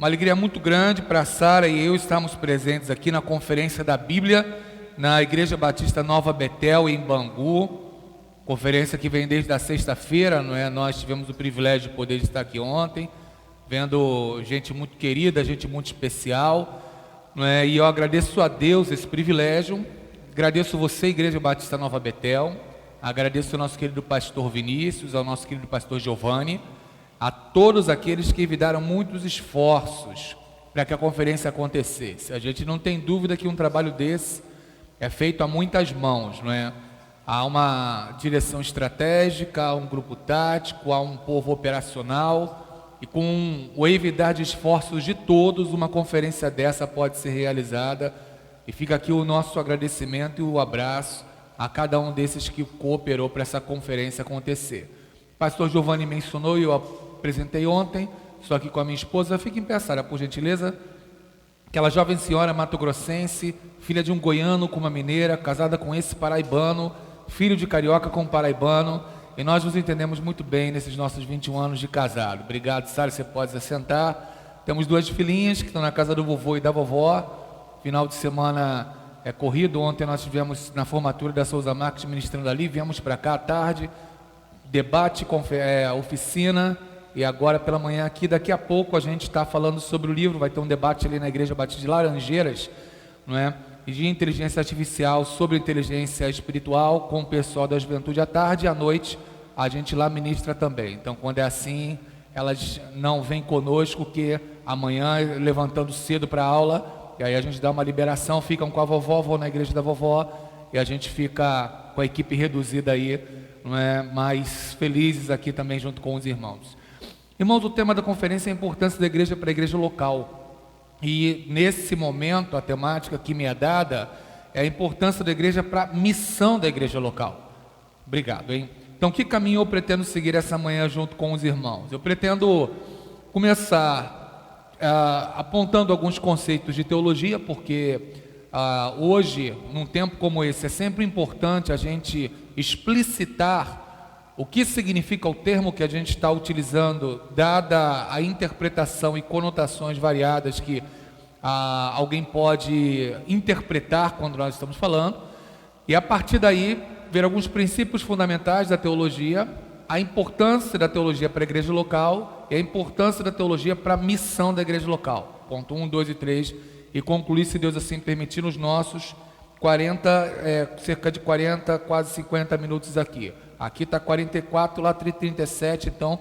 Uma alegria muito grande para a Sara e eu estarmos presentes aqui na Conferência da Bíblia, na Igreja Batista Nova Betel, em Bangu. Conferência que vem desde a sexta-feira, não é? Nós tivemos o privilégio de poder estar aqui ontem, vendo gente muito querida, gente muito especial, não é? E eu agradeço a Deus esse privilégio, agradeço você, Igreja Batista Nova Betel, agradeço ao nosso querido pastor Vinícius, ao nosso querido pastor Giovanni, a todos aqueles que envidaram muitos esforços para que a conferência acontecesse. A gente não tem dúvida que um trabalho desse é feito a muitas mãos, não é? Há uma direção estratégica, há um grupo tático, há um povo operacional, e com o envidar de esforços de todos, uma conferência dessa pode ser realizada, e fica aqui o nosso agradecimento e o abraço a cada um desses que cooperou para essa conferência acontecer. O pastor Giovanni mencionou e eu apresentei ontem, estou aqui com a minha esposa. Fique em pé, Sara, por gentileza. Aquela jovem senhora mato-grossense, filha de um goiano com uma mineira, casada com esse paraibano, filho de carioca com um paraibano, e nós nos entendemos muito bem nesses nossos 21 anos de casado. Obrigado, Sara, você pode se assentar. Temos duas filhinhas que estão na casa do vovô e da vovó. Final de semana é corrido. Ontem nós estivemos na formatura da Souza Marques ministrando ali, viemos para cá à tarde, debate, oficina, e agora pela manhã aqui, daqui a pouco a gente está falando sobre o livro, vai ter um debate ali na Igreja Batista de Laranjeiras, não é? De inteligência artificial, sobre inteligência espiritual, com o pessoal da juventude à tarde, e à noite a gente lá ministra também. Então, quando é assim, elas não vêm conosco, que amanhã, levantando cedo para a aula, e aí a gente dá uma liberação, ficam com a vovó, vão na igreja da vovó, e a gente fica com a equipe reduzida aí, não é? Mais felizes aqui também junto com os irmãos. Irmãos, o tema da conferência é a importância da igreja para a igreja local. E nesse momento, a temática que me é dada é a importância da igreja para a missão da igreja local. Obrigado, hein? Então, que caminho eu pretendo seguir essa manhã junto com os irmãos? Eu pretendo começar apontando alguns conceitos de teologia, porque hoje, num tempo como esse, é sempre importante a gente explicitar o que significa o termo que a gente está utilizando, dada a interpretação e conotações variadas que alguém pode interpretar quando nós estamos falando, e a partir daí ver alguns princípios fundamentais da teologia, a importância da teologia para a igreja local e a importância da teologia para a missão da igreja local. Ponto 1, 2 e 3, e concluir, se Deus assim permitir, nos nossos cerca de 40, quase 50 minutos aqui. Aqui está 44, lá 37, então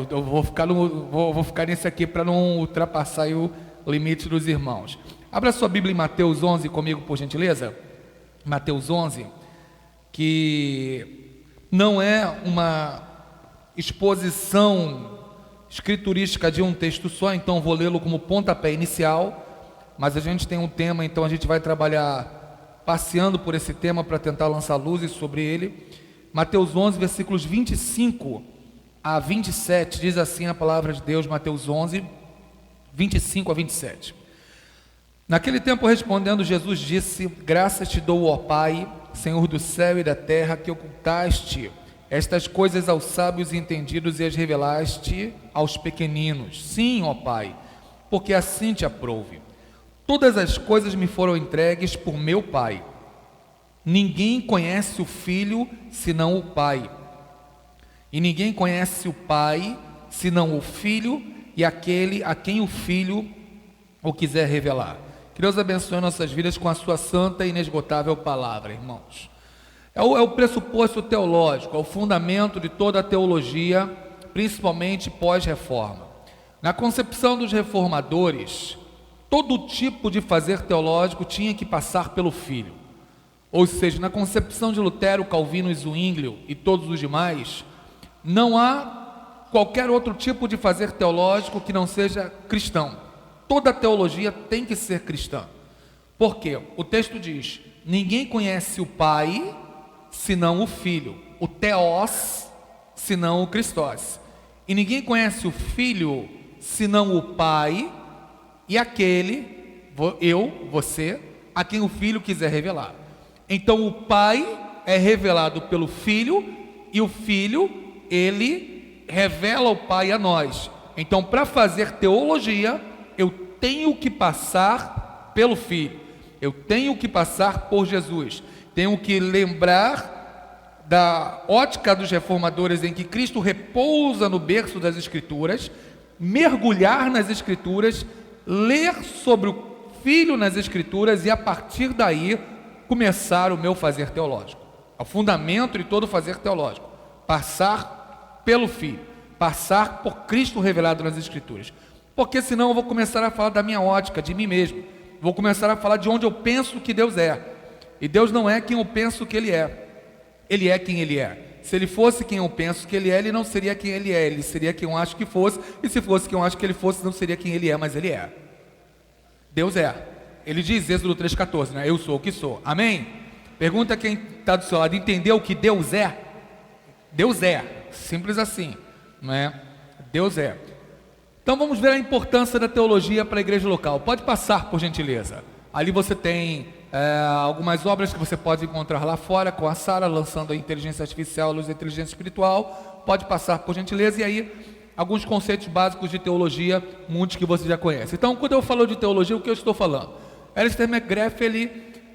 eu vou ficar nesse aqui para não ultrapassar aí o limite dos irmãos. Abra sua Bíblia em Mateus 11 comigo, por gentileza. Mateus 11, que não é uma exposição escriturística de um texto só, então vou lê-lo como pontapé inicial, mas a gente tem um tema, então a gente vai trabalhar passeando por esse tema para tentar lançar luzes sobre ele. Mateus 11, versículos 25 a 27, diz assim a palavra de Deus, Mateus 11, 25 a 27. Naquele tempo, respondendo, Jesus disse: graças te dou, ó Pai, Senhor do céu e da terra, que ocultaste estas coisas aos sábios e entendidos e as revelaste aos pequeninos. Sim, ó Pai, porque assim te aprouve. Todas as coisas me foram entregues por meu Pai. Ninguém conhece o Filho senão o Pai, e ninguém conhece o Pai senão o Filho e aquele a quem o Filho o quiser revelar. Que Deus abençoe nossas vidas com a sua santa e inesgotável palavra, irmãos. É o pressuposto teológico, é o fundamento de toda a teologia, principalmente pós-reforma. Na concepção dos reformadores, todo tipo de fazer teológico tinha que passar pelo Filho. Ou seja, na concepção de Lutero, Calvino e Zwinglio e todos os demais, não há qualquer outro tipo de fazer teológico que não seja cristão. Toda teologia tem que ser cristã. Por quê? O texto diz: ninguém conhece o Pai senão o Filho, o Theos senão o Christos, e ninguém conhece o Filho senão o Pai e aquele, você, a quem o Filho quiser revelar. Então o Pai é revelado pelo Filho, e o Filho, ele revela o Pai a nós. Então, para fazer teologia, eu tenho que passar pelo Filho, eu tenho que passar por Jesus, tenho que lembrar da ótica dos reformadores em que Cristo repousa no berço das Escrituras, mergulhar nas Escrituras, ler sobre o Filho nas Escrituras e a partir daí começar o meu fazer teológico. O fundamento de todo fazer teológico, passar pelo Filho, passar por Cristo revelado nas Escrituras, porque senão eu vou começar a falar da minha ótica, de mim mesmo, vou começar a falar de onde eu penso que Deus é, e Deus não é quem eu penso que Ele é quem Ele é. Se Ele fosse quem eu penso que Ele é, Ele não seria quem Ele é, Ele seria quem eu acho que fosse, e se fosse quem eu acho que Ele fosse, não seria quem Ele é, mas Ele é. Deus é. Ele diz, Êxodo 3,14, né? Eu sou o que sou, amém? Pergunta quem está do seu lado, entendeu o que Deus é? Deus é, simples assim, não é? Deus é. Então vamos ver a importância da teologia para a igreja local. Pode passar, por gentileza. Ali você tem algumas obras que você pode encontrar lá fora, com a Sara, lançando a inteligência artificial, a luz da inteligência espiritual. Pode passar, por gentileza, e aí alguns conceitos básicos de teologia, muitos que você já conhece. Então, quando eu falo de teologia, o que eu estou falando? Alistair McGrath,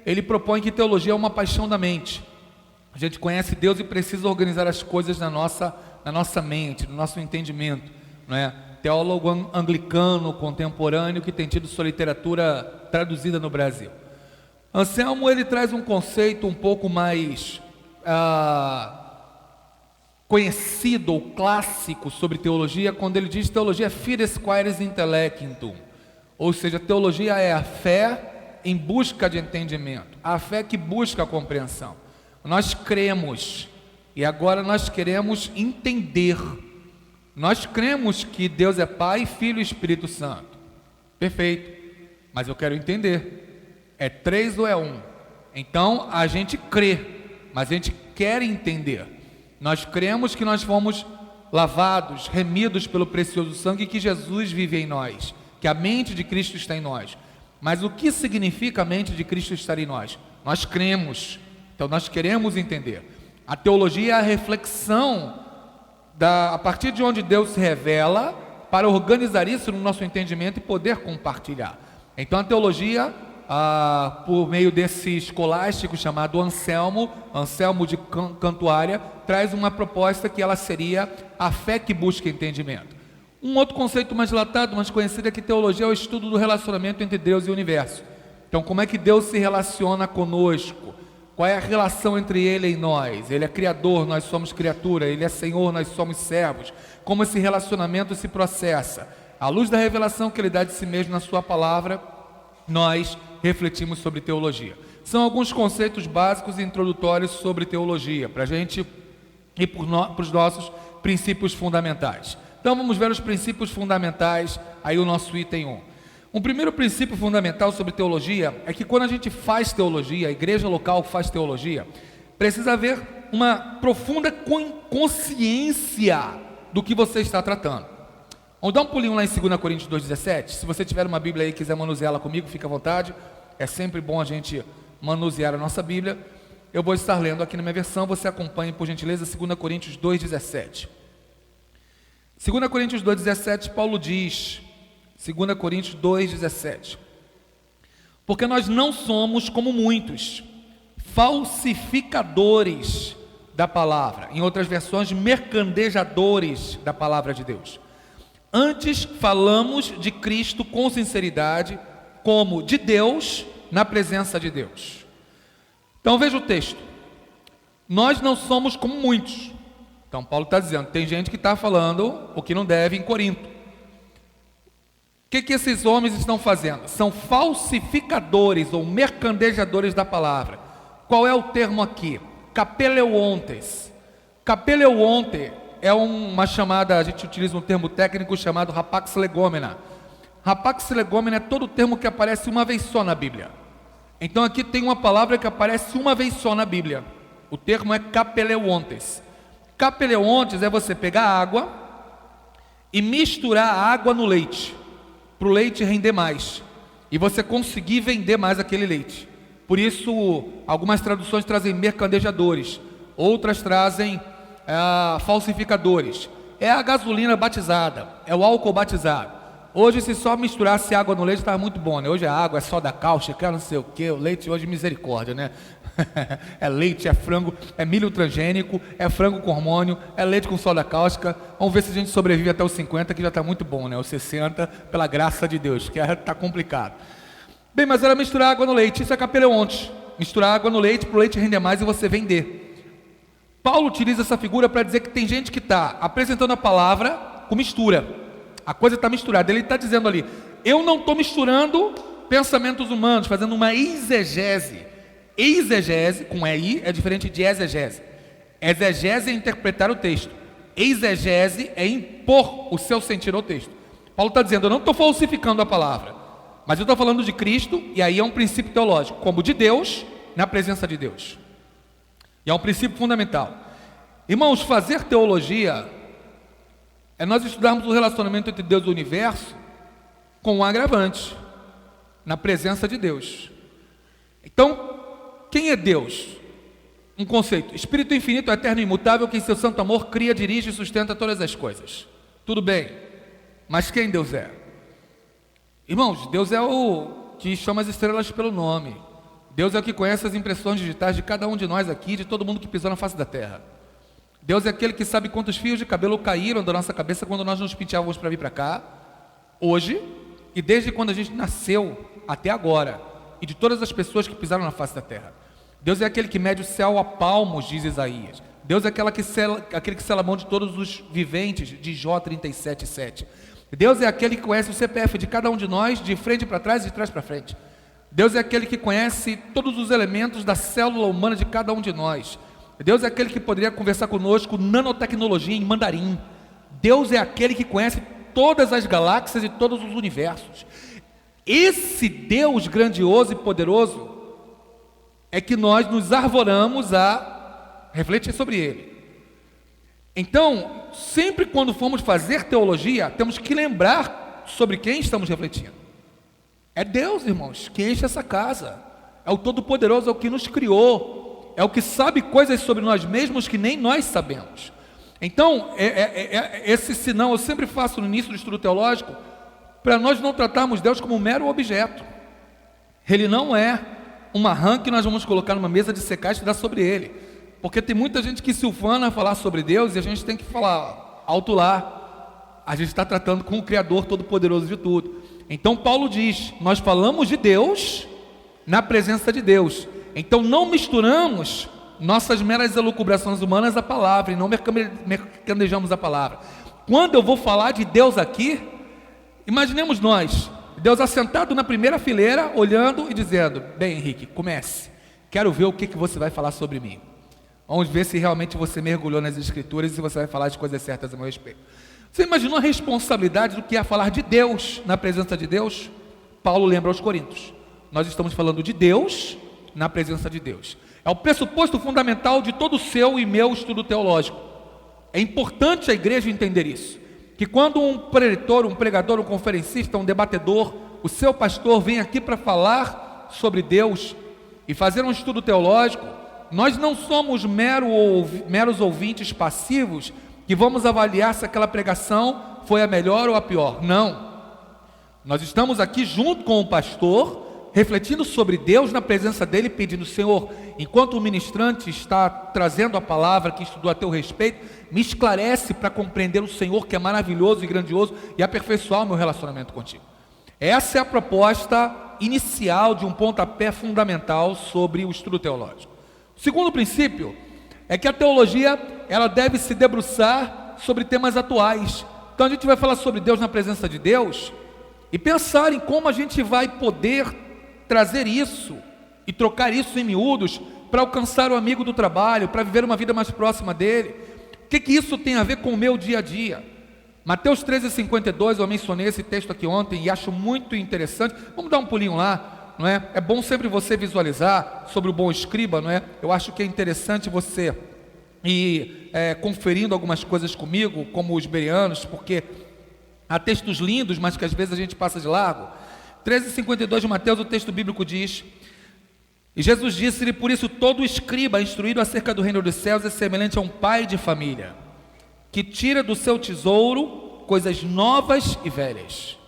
ele propõe que teologia é uma paixão da mente. A gente conhece Deus e precisa organizar as coisas na nossa mente, no nosso entendimento, não é? Teólogo anglicano contemporâneo que tem tido sua literatura traduzida no Brasil. Anselmo, ele traz um conceito um pouco mais conhecido ou clássico sobre teologia, quando ele diz teologia fides quaeris intellectum, ou seja, teologia é a fé em busca de entendimento, a fé que busca a compreensão. Nós cremos e agora nós queremos entender. Nós cremos que Deus é Pai, Filho e Espírito Santo. Perfeito, mas eu quero entender, é 3 ou é 1? Então a gente crê, mas a gente quer entender. Nós cremos que nós fomos lavados, remidos pelo precioso sangue, que Jesus vive em nós, que a mente de Cristo está em nós. Mas o que significa a mente de Cristo estar em nós? Nós cremos, então nós queremos entender. A teologia é a reflexão a partir de onde Deus se revela, para organizar isso no nosso entendimento e poder compartilhar. Então a teologia, por meio desse escolástico chamado Anselmo de Cantuária, traz uma proposta que ela seria a fé que busca entendimento. Um outro conceito mais dilatado, mais conhecido, é que teologia é o estudo do relacionamento entre Deus e o universo. Então, como é que Deus se relaciona conosco? Qual é a relação entre Ele e nós? Ele é Criador, nós somos criatura. Ele é Senhor, nós somos servos. Como esse relacionamento se processa? À luz da revelação que Ele dá de si mesmo na Sua palavra, nós refletimos sobre teologia. São alguns conceitos básicos e introdutórios sobre teologia, para a gente ir para os nossos princípios fundamentais. Então vamos ver os princípios fundamentais, aí o nosso item 1. Um primeiro princípio fundamental sobre teologia é que quando a gente faz teologia, a igreja local faz teologia, precisa haver uma profunda consciência do que você está tratando. Vamos dar um pulinho lá em 2 Coríntios 2,17. Se você tiver uma Bíblia aí e quiser manuseá-la comigo, fica à vontade. É sempre bom a gente manusear a nossa Bíblia. Eu vou estar lendo aqui na minha versão, você acompanhe por gentileza 2 Coríntios 2,17. 2 Coríntios 2,17, Paulo diz, 2 Coríntios 2,17: porque nós não somos como muitos, falsificadores da palavra, em outras versões, mercadejadores da palavra de Deus. Antes falamos de Cristo com sinceridade, como de Deus, na presença de Deus. Então veja o texto, nós não somos como muitos. Então Paulo está dizendo, tem gente que está falando o que não deve em Corinto. O que esses homens estão fazendo? São falsificadores ou mercadejadores da palavra. Qual é o termo aqui? Kapeleontes. Kapeleonte é uma chamada, a gente utiliza um termo técnico chamado rapax legomena. Rapax legomena é todo termo que aparece uma vez só na Bíblia. Então aqui tem uma palavra que aparece uma vez só na Bíblia. O termo é kapeleontes. Kapeleontes é você pegar água e misturar a água no leite, para o leite render mais, e você conseguir vender mais aquele leite. Por isso, algumas traduções trazem mercadejadores, outras trazem falsificadores. é a gasolina batizada, é o álcool batizado. Hoje, se só misturasse água no leite, estava muito bom, né? Hoje é água, é soda cáustica, não sei o que, o leite hoje misericórdia, né? É leite, é frango, é milho transgênico, é frango com hormônio, é leite com soda cáustica. Vamos ver se a gente sobrevive até os 50, que já está muito bom, né? Os 60, pela graça de Deus, que está complicado. Bem, mas era misturar água no leite, isso é capeleonte. Misturar água no leite para o leite render mais e você vender. Paulo utiliza essa figura para dizer que tem gente que está apresentando a palavra com mistura. A coisa está misturada. Ele está dizendo ali, eu não estou misturando pensamentos humanos, fazendo uma exegese. Exegese, com EI, é diferente de exegese. Exegese é interpretar o texto. Exegese é impor o seu sentido ao texto. Paulo está dizendo, eu não estou falsificando a palavra, mas eu estou falando de Cristo, e aí é um princípio teológico, como de Deus, na presença de Deus. E é um princípio fundamental. Irmãos, fazer teologia é nós estudarmos o relacionamento entre Deus e o universo com um agravante, na presença de Deus. Então, quem é Deus? Um conceito: Espírito infinito, eterno e imutável, que em seu santo amor cria, dirige e sustenta todas as coisas. Tudo bem, mas quem Deus é? Irmãos, Deus é o que chama as estrelas pelo nome. Deus é o que conhece as impressões digitais de cada um de nós aqui, de todo mundo que pisou na face da terra. Deus é aquele que sabe quantos fios de cabelo caíram da nossa cabeça quando nós nos penteávamos para vir para cá, hoje, e desde quando a gente nasceu até agora, e de todas as pessoas que pisaram na face da terra. Deus é aquele que mede o céu a palmos, diz Isaías. Deus é aquele que sela a mão de todos os viventes, de Jó 37:7. Deus é aquele que conhece o CPF de cada um de nós, de frente para trás e de trás para frente. Deus é aquele que conhece todos os elementos da célula humana de cada um de nós. Deus é aquele que poderia conversar conosco nanotecnologia em mandarim. Deus é aquele que conhece todas as galáxias e todos os universos. Esse Deus grandioso e poderoso é que nós nos arvoramos a refletir sobre Ele. Então, sempre quando formos fazer teologia, temos que lembrar sobre quem estamos refletindo. É Deus, irmãos, que enche essa casa. É o Todo-Poderoso, é o que nos criou. É o que sabe coisas sobre nós mesmos que nem nós sabemos. Então, esse sinal eu sempre faço no início do estudo teológico, para nós não tratarmos Deus como um mero objeto. Ele não é uma rã que nós vamos colocar numa mesa de secar e estudar sobre ele. Porque tem muita gente que se ufana a falar sobre Deus e a gente tem que falar alto lá. A gente está tratando com o Criador Todo-Poderoso de tudo. Então Paulo diz, nós falamos de Deus na presença de Deus. Então não misturamos nossas meras elucubrações humanas à palavra, e não mercadejamos a palavra. Quando eu vou falar de Deus aqui, imaginemos nós, Deus assentado na primeira fileira, olhando e dizendo, bem Henrique, comece, quero ver o que você vai falar sobre mim. Vamos ver se realmente você mergulhou nas escrituras e se você vai falar de coisas certas a meu respeito. Você imaginou a responsabilidade do que é falar de Deus na presença de Deus? Paulo lembra aos Coríntios, nós estamos falando de Deus na presença de Deus. É o pressuposto fundamental de todo o seu e meu estudo teológico. É importante a igreja entender isso, que quando um preletor, um pregador, um conferencista, um debatedor, o seu pastor vem aqui para falar sobre Deus e fazer um estudo teológico, nós não somos meros ouvintes passivos que vamos avaliar se aquela pregação foi a melhor ou a pior. Não. Nós estamos aqui junto com o pastor, refletindo sobre Deus na presença dele, pedindo, Senhor, enquanto o ministrante está trazendo a palavra que estudou a teu respeito, me esclarece para compreender o Senhor, que é maravilhoso e grandioso, e aperfeiçoar o meu relacionamento contigo. Essa é a proposta inicial de um pontapé fundamental sobre o estudo teológico. O segundo princípio é que a teologia, ela deve se debruçar sobre temas atuais. Então a gente vai falar sobre Deus na presença de Deus e pensar em como a gente vai poder trazer isso e trocar isso em miúdos para alcançar o amigo do trabalho, para viver uma vida mais próxima dele. O que isso tem a ver com o meu dia a dia? Mateus 13:52, eu mencionei esse texto aqui ontem e acho muito interessante. Vamos dar um pulinho lá, não é? É bom sempre você visualizar sobre o bom escriba, não é? Eu acho que é interessante você ir conferindo algumas coisas comigo, como os bereanos, porque há textos lindos, mas que às vezes a gente passa de largo. 13:52 de Mateus, o texto bíblico diz, e Jesus disse-lhe, por isso todo escriba instruído acerca do reino dos céus é semelhante a um pai de família, que tira do seu tesouro coisas novas e velhas.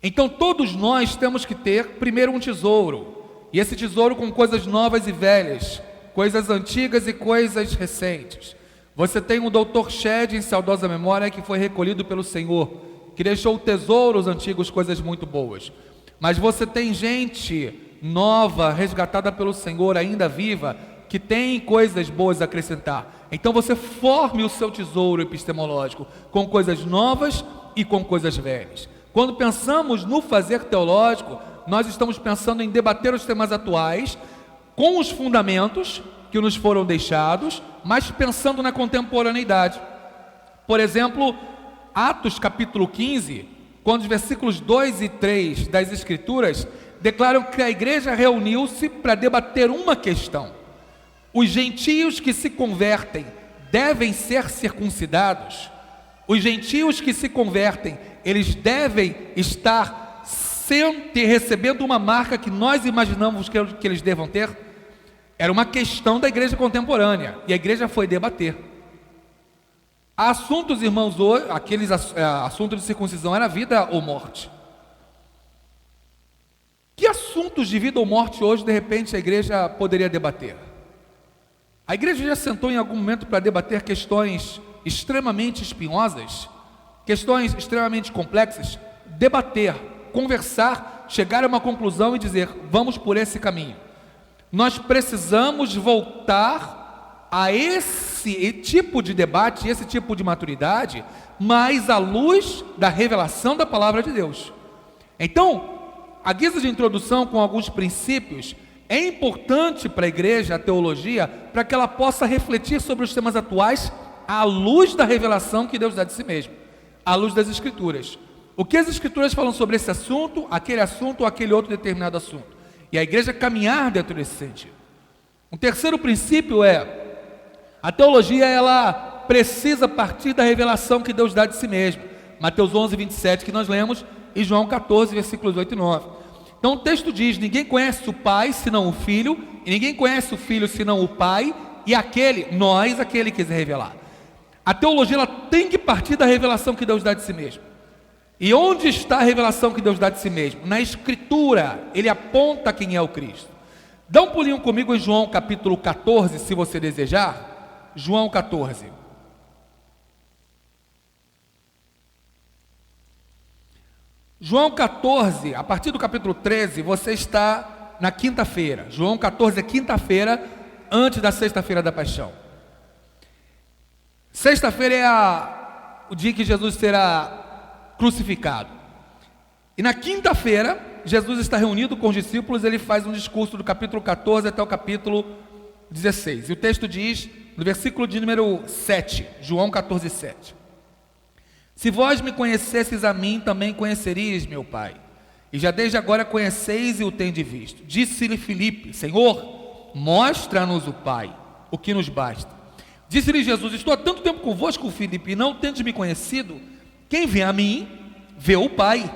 Então todos nós temos que ter primeiro um tesouro, e esse tesouro com coisas novas e velhas, coisas antigas e coisas recentes. Você tem o Dr. Shedd em saudosa memória, que foi recolhido pelo Senhor, que deixou tesouros antigos, coisas muito boas. Mas você tem gente nova, resgatada pelo Senhor, ainda viva, que tem coisas boas a acrescentar. Então você forme o seu tesouro epistemológico com coisas novas e com coisas velhas. Quando pensamos no fazer teológico, nós estamos pensando em debater os temas atuais com os fundamentos que nos foram deixados, mas pensando na contemporaneidade. Por exemplo, Atos capítulo 15, quando os versículos 2 e 3 das Escrituras declaram que a igreja reuniu-se para debater uma questão: os gentios que se convertem devem ser circuncidados? Os gentios que se convertem, eles devem estar recebendo uma marca que nós imaginamos que eles devam ter? Era uma questão da igreja contemporânea, e a igreja foi debater. Há assuntos, irmãos, aqueles assuntos de circuncisão, era vida ou morte. Que assuntos de vida ou morte hoje, de repente, a igreja poderia debater? A igreja já sentou em algum momento para debater questões extremamente espinhosas, questões extremamente complexas? Debater, conversar, chegar a uma conclusão e dizer, vamos por esse caminho. Nós precisamos voltar a esse tipo de debate, esse tipo de maturidade, mas à luz da revelação da palavra de Deus. Então, a guisa de introdução com alguns princípios, é importante para a igreja, a teologia, para que ela possa refletir sobre os temas atuais à luz da revelação que Deus dá de si mesmo, à luz das Escrituras. O que as Escrituras falam sobre esse assunto, ou aquele outro determinado assunto. E a igreja caminhar dentro desse sentido. Um terceiro princípio é, a teologia, ela precisa partir da revelação que Deus dá de si mesmo. Mateus 11, 27, que nós lemos, e João 14, versículos 8 e 9. Então o texto diz, ninguém conhece o Pai senão o Filho, e ninguém conhece o Filho senão o Pai, e aquele que quiser revelar. A teologia, ela tem que partir da revelação que Deus dá de si mesmo. E onde está a revelação que Deus dá de si mesmo? Na Escritura, ele aponta quem é o Cristo. Dá um pulinho comigo em João capítulo 14, se você desejar. João 14. João 14, a partir do capítulo 13, você está na quinta-feira. João 14 é quinta-feira, antes da sexta-feira da paixão. Sexta-feira é o dia que Jesus será crucificado. E na quinta-feira, Jesus está reunido com os discípulos, ele faz um discurso do capítulo 14 até o capítulo 16. E o texto diz, no versículo de número 7, João 14, 7. Se vós me conhecesseis a mim, também conheceríeis meu Pai. E já desde agora conheceis e o tendes visto. Disse-lhe Filipe, Senhor, mostra-nos o Pai, o que nos basta. Disse-lhe Jesus, estou há tanto tempo convosco, Filipe, e não tendes me conhecido? Quem vê a mim, vê o Pai.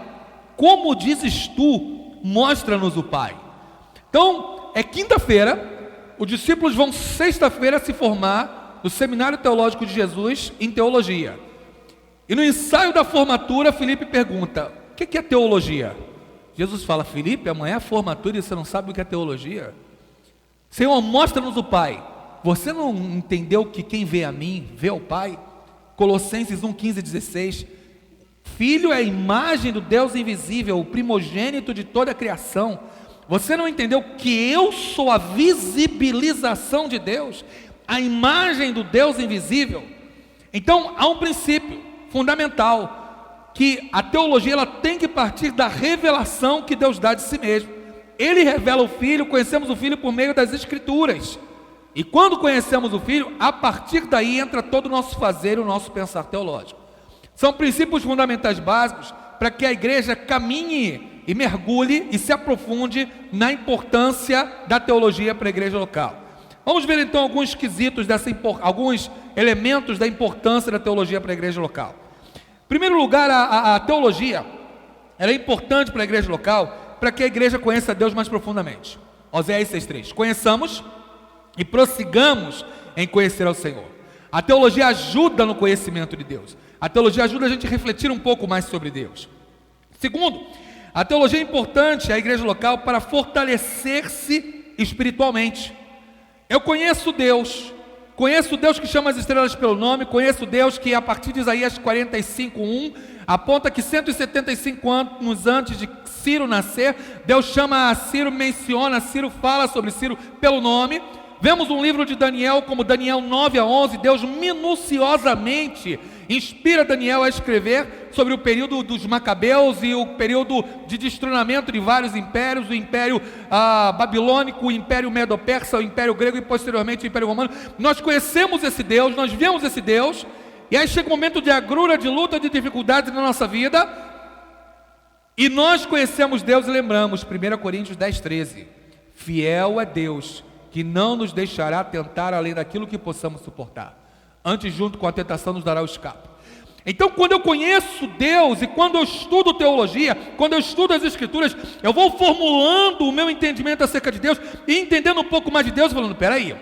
Como dizes tu, mostra-nos o Pai. Então, é quinta-feira, os discípulos vão sexta-feira se formar no Seminário Teológico de Jesus em Teologia. E no ensaio da formatura, Filipe pergunta, o que é teologia? Jesus fala, Filipe, amanhã é a formatura e você não sabe o que é teologia? Senhor, mostra-nos o Pai. Você não entendeu que quem vê a mim, vê o Pai? Colossenses 1, 15 e 16. Filho é a imagem do Deus invisível, o primogênito de toda a criação. Você não entendeu que eu sou a visibilização de Deus, a imagem do Deus invisível? Então há um princípio fundamental, que a teologia, ela tem que partir da revelação que Deus dá de si mesmo. Ele revela o Filho, conhecemos o Filho por meio das Escrituras. E quando conhecemos o Filho, a partir daí entra todo o nosso fazer e o nosso pensar teológico. São princípios fundamentais básicos para que a igreja caminhe e mergulhe e se aprofunde na importância da teologia para a igreja local. Vamos ver então alguns quesitos, alguns elementos da importância da teologia para a igreja local. Em primeiro lugar, a teologia, ela é importante para a igreja local, para que a igreja conheça Deus mais profundamente. Oséias 6,3. Conheçamos e prossigamos em conhecer ao Senhor. A teologia ajuda no conhecimento de Deus. A teologia ajuda a gente a refletir um pouco mais sobre Deus. Segundo, a teologia é importante à igreja local para fortalecer-se espiritualmente. Eu conheço Deus que chama as estrelas pelo nome, conheço Deus que a partir de Isaías 45:1 aponta que 175 anos antes de Ciro nascer, Deus chama a Ciro, menciona Ciro, fala sobre Ciro pelo nome. Vemos um livro de Daniel, como Daniel 9-11, Deus minuciosamente inspira Daniel a escrever sobre o período dos Macabeus e o período de destronamento de vários impérios, o império babilônico, o império medo-persa, o império grego e posteriormente o império romano. Nós conhecemos esse Deus, nós vemos esse Deus, e aí chega um momento de agrura, de luta, de dificuldade na nossa vida, e nós conhecemos Deus e lembramos, 1 Coríntios 10:13, fiel é Deus, que não nos deixará tentar além daquilo que possamos suportar. Antes, junto com a tentação, nos dará o escape. Então, quando eu conheço Deus e quando eu estudo teologia, quando eu estudo as Escrituras, eu vou formulando o meu entendimento acerca de Deus e entendendo um pouco mais de Deus, falando, peraí,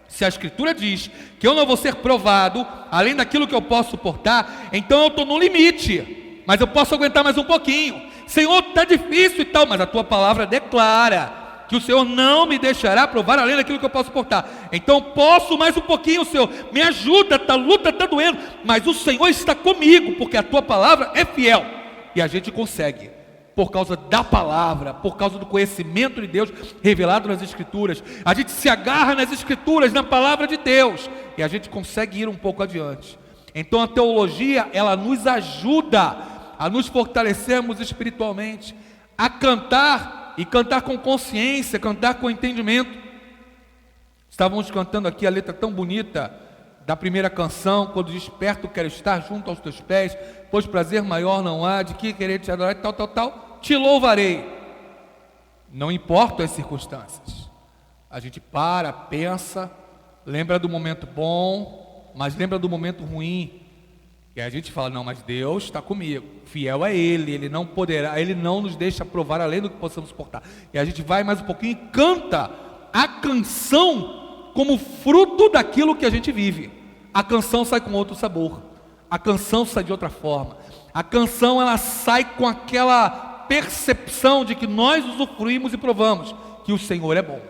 se a Escritura diz que eu não vou ser provado além daquilo que eu posso suportar, então eu estou no limite, mas eu posso aguentar mais um pouquinho. Senhor, está difícil e tal, mas a tua palavra declara que o Senhor não me deixará provar além daquilo que eu posso suportar. Então posso mais um pouquinho, Senhor, me ajuda, a luta está doendo, mas o Senhor está comigo, porque a tua palavra é fiel. E a gente consegue, por causa da palavra, por causa do conhecimento de Deus revelado nas Escrituras. A gente se agarra nas Escrituras, na palavra de Deus, e a gente consegue ir um pouco adiante. Então a teologia, ela nos ajuda a nos fortalecermos espiritualmente, a cantar, e cantar com consciência, cantar com entendimento. Estávamos cantando aqui a letra tão bonita da primeira canção, quando diz, perto quero estar junto aos teus pés, pois prazer maior não há, de que querer te adorar, tal, te louvarei. Não importa as circunstâncias. A gente para, pensa, lembra do momento bom, mas lembra do momento ruim. E aí a gente fala, não, mas Deus está comigo, fiel é Ele, Ele não poderá, Ele não nos deixa provar além do que possamos suportar. E a gente vai mais um pouquinho e canta a canção como fruto daquilo que a gente vive. A canção sai com outro sabor, a canção sai de outra forma, a canção ela sai com aquela percepção de que nós usufruímos e provamos que o Senhor é bom.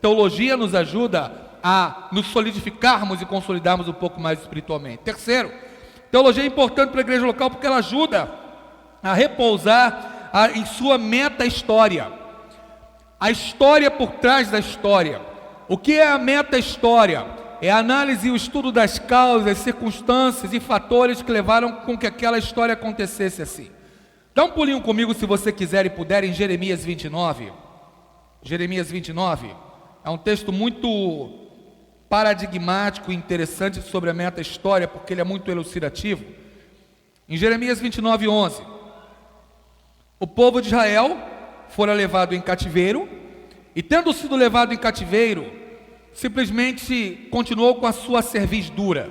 Teologia nos ajuda a nos solidificarmos e consolidarmos um pouco mais espiritualmente. Terceiro, teologia é importante para a igreja local porque ela ajuda a repousar em sua meta-história. A história por trás da história. O que é a meta-história? É a análise e o estudo das causas, circunstâncias e fatores que levaram com que aquela história acontecesse assim. Dá um pulinho comigo se você quiser e puder em Jeremias 29. Jeremias 29 é um texto muito paradigmático e interessante sobre a meta-história, porque ele é muito elucidativo. Em Jeremias 29:11, o povo de Israel fora levado em cativeiro, e tendo sido levado em cativeiro, simplesmente continuou com a sua cerviz dura,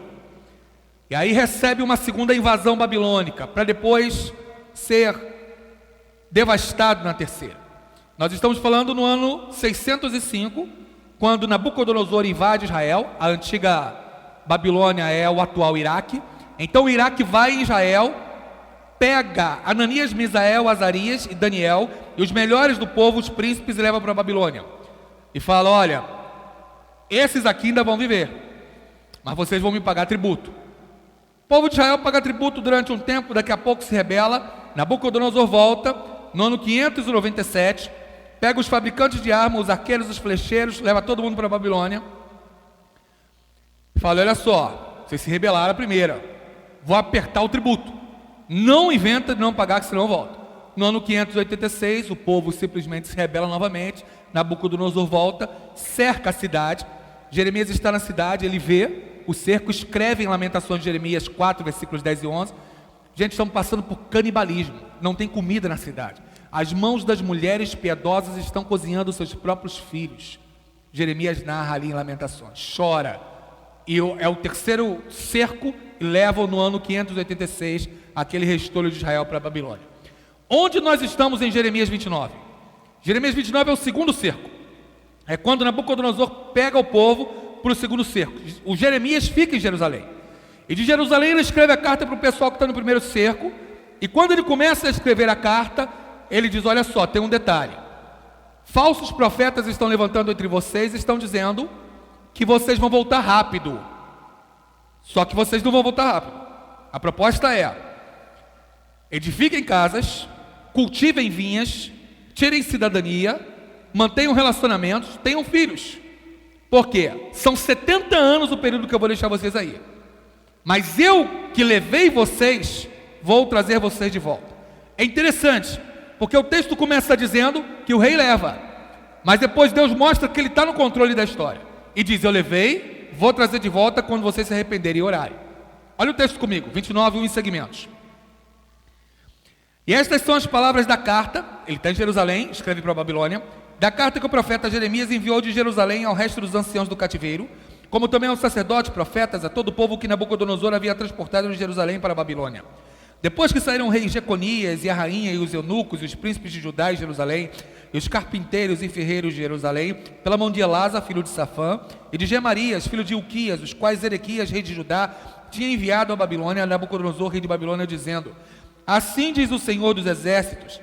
e aí recebe uma segunda invasão babilônica, para depois ser devastado na terceira. Nós estamos falando no ano 605, quando Nabucodonosor invade Israel. A antiga Babilônia é o atual Iraque. Então o Iraque vai em Israel, pega Ananias, Misael, Azarias e Daniel, e os melhores do povo, os príncipes, e leva para a Babilônia. E fala, olha, esses aqui ainda vão viver, mas vocês vão me pagar tributo. O povo de Israel paga tributo durante um tempo, daqui a pouco se rebela. Nabucodonosor volta, no ano 597, pega os fabricantes de armas, os arqueiros, os flecheiros, leva todo mundo para a Babilônia. Fala, olha só, vocês se rebelaram a primeira, vou apertar o tributo. Não inventa de não pagar, que senão volta. No ano 586, o povo simplesmente se rebela novamente. Nabucodonosor volta, cerca a cidade. Jeremias está na cidade, ele vê o cerco, escreve em Lamentações de Jeremias 4, versículos 10 e 11. Gente, estamos passando por canibalismo, não tem comida na cidade. As mãos das mulheres piedosas estão cozinhando seus próprios filhos. Jeremias narra ali em Lamentações, chora. E é o terceiro cerco, e levam no ano 586 aquele restolho de Israel para a Babilônia. Onde nós estamos em Jeremias 29? Jeremias 29 é o segundo cerco. É quando Nabucodonosor pega o povo, para o segundo cerco. O Jeremias fica em Jerusalém. E de Jerusalém ele escreve a carta para o pessoal que está no primeiro cerco. E quando ele começa a escrever a carta, ele diz: olha só, tem um detalhe. Falsos profetas estão levantando entre vocês e estão dizendo que vocês vão voltar rápido. Só que vocês não vão voltar rápido. A proposta é: edifiquem casas, cultivem vinhas, tirem cidadania, mantenham relacionamentos, tenham filhos. Por quê? São 70 anos o período que eu vou deixar vocês aí. Mas eu que levei vocês, vou trazer vocês de volta. É interessante, porque o texto começa dizendo que o rei leva, mas depois Deus mostra que ele está no controle da história. E diz: eu levei, vou trazer de volta quando vocês se arrependerem e orarem. Olha o texto comigo, 29, 1 em segmentos. E estas são as palavras da carta, ele está em Jerusalém, escreve para a Babilônia, da carta que o profeta Jeremias enviou de Jerusalém ao resto dos anciãos do cativeiro, como também aos sacerdotes, profetas, a todo o povo que Nabucodonosor havia transportado de Jerusalém para a Babilônia. Depois que saíram o rei Jeconias e a rainha e os eunucos e os príncipes de Judá e Jerusalém, e os carpinteiros e ferreiros de Jerusalém, pela mão de Elasa, filho de Safã, e de Gemarias, filho de Ilquias, os quais Zedequias, rei de Judá, tinha enviado a Babilônia, a Nabucodonosor, rei de Babilônia, dizendo: assim diz o Senhor dos exércitos,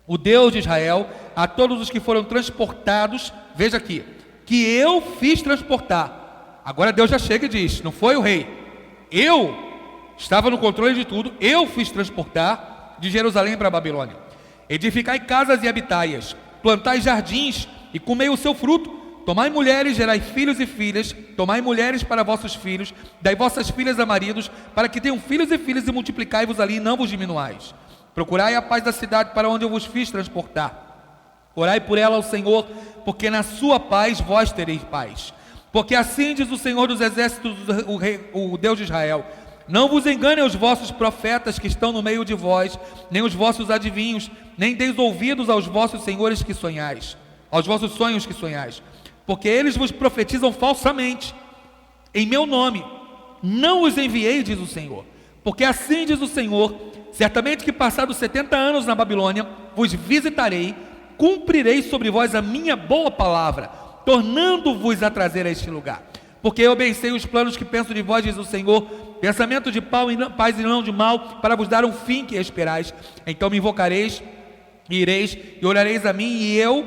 o Deus de Israel, a todos os que foram transportados, veja aqui, que eu fiz transportar. Agora Deus já chega e diz: não foi o rei, eu estava no controle de tudo, eu fiz transportar de Jerusalém para a Babilônia. Edificai casas e habitai-as, plantai jardins e comei o seu fruto, tomai mulheres, gerai filhos e filhas, tomai mulheres para vossos filhos, dai vossas filhas a maridos, para que tenham filhos e filhas, e multiplicai-vos ali, e não vos diminuais. Procurai a paz da cidade para onde eu vos fiz transportar. Orai por ela ao Senhor, porque na sua paz vós tereis paz. Porque assim diz o Senhor dos exércitos, o Deus de Israel: não vos enganem os vossos profetas que estão no meio de vós, nem os vossos adivinhos, nem deis ouvidos aos vossos senhores que sonhais, aos vossos sonhos que sonhais, porque eles vos profetizam falsamente, em meu nome. Não os enviei, diz o Senhor. Porque assim diz o Senhor: certamente que passados 70 anos na Babilônia, vos visitarei, cumprirei sobre vós a minha boa palavra, tornando-vos a trazer a este lugar. Porque eu bem sei os planos que penso de vós, diz o Senhor, pensamento de paz e não de mal, para vos dar um fim que esperais. Então me invocareis, e ireis, e orareis a mim, e eu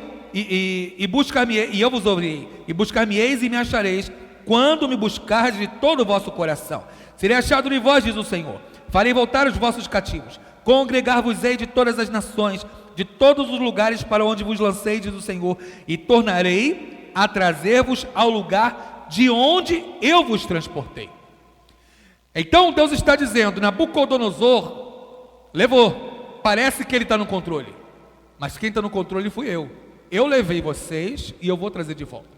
vos ouvirei, e buscar-me-eis e me achareis, quando me buscardes de todo o vosso coração. Serei achado de vós, diz o Senhor. Farei voltar os vossos cativos, congregar-vos-ei de todas as nações, de todos os lugares para onde vos lancei, diz o Senhor, e tornarei a trazer-vos ao lugar de onde eu vos transportei. Então Deus está dizendo: Nabucodonosor levou, parece que ele está no controle, mas quem está no controle fui eu. Eu levei vocês e eu vou trazer de volta.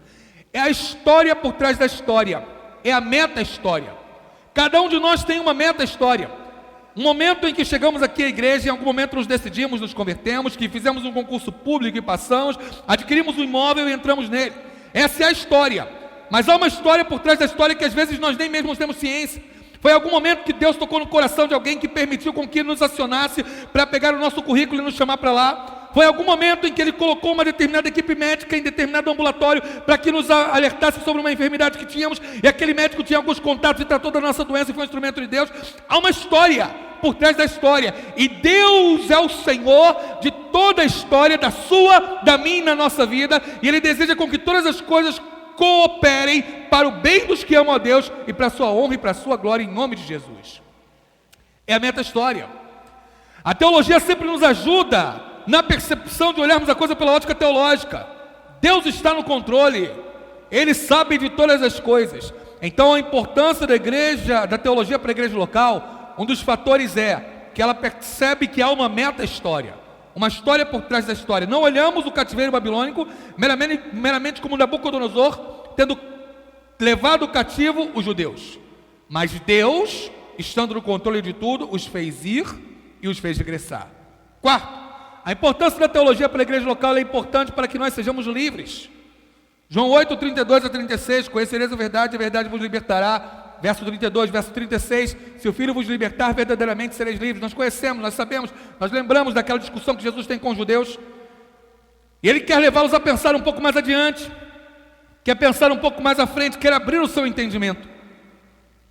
É a história por trás da história, é a meta-história. Cada um de nós tem uma meta-história. Um momento em que chegamos aqui à igreja, em algum momento nos decidimos, nos convertemos, que fizemos um concurso público e passamos, adquirimos um imóvel e entramos nele. Essa é a história. Mas há uma história por trás da história que às vezes nós nem mesmo temos ciência. Foi algum momento que Deus tocou no coração de alguém que permitiu com que nos acionasse para pegar o nosso currículo e nos chamar para lá. Foi algum momento em que Ele colocou uma determinada equipe médica em determinado ambulatório para que nos alertasse sobre uma enfermidade que tínhamos, e aquele médico tinha alguns contatos e tratou da nossa doença e foi um instrumento de Deus. Há uma história por trás da história, e Deus é o Senhor de toda a história, da sua, da minha e na nossa vida, e Ele deseja com que todas as coisas cooperem para o bem dos que amam a Deus e para a sua honra e para a sua glória, em nome de Jesus. É a meta-história. A teologia sempre nos ajuda na percepção de olharmos a coisa pela ótica teológica. Deus está no controle, Ele sabe de todas as coisas. Então a importância da igreja, da teologia para a igreja local, um dos fatores é que ela percebe que há uma meta-história, uma história por trás da história. Não olhamos o cativeiro babilônico meramente como Nabucodonosor tendo levado cativo os judeus, mas Deus, estando no controle de tudo, os fez ir e os fez regressar. Quarto, a importância da teologia para a igreja local é importante para que nós sejamos livres. João 8, 32 a 36, conhecereis a verdade vos libertará. Verso 32, verso 36, se o Filho vos libertar, verdadeiramente sereis livres. Nós conhecemos, nós sabemos, nós lembramos daquela discussão que Jesus tem com os judeus, e Ele quer levá-los a pensar um pouco mais adiante. quer pensar um pouco mais à frente, quer abrir o seu entendimento.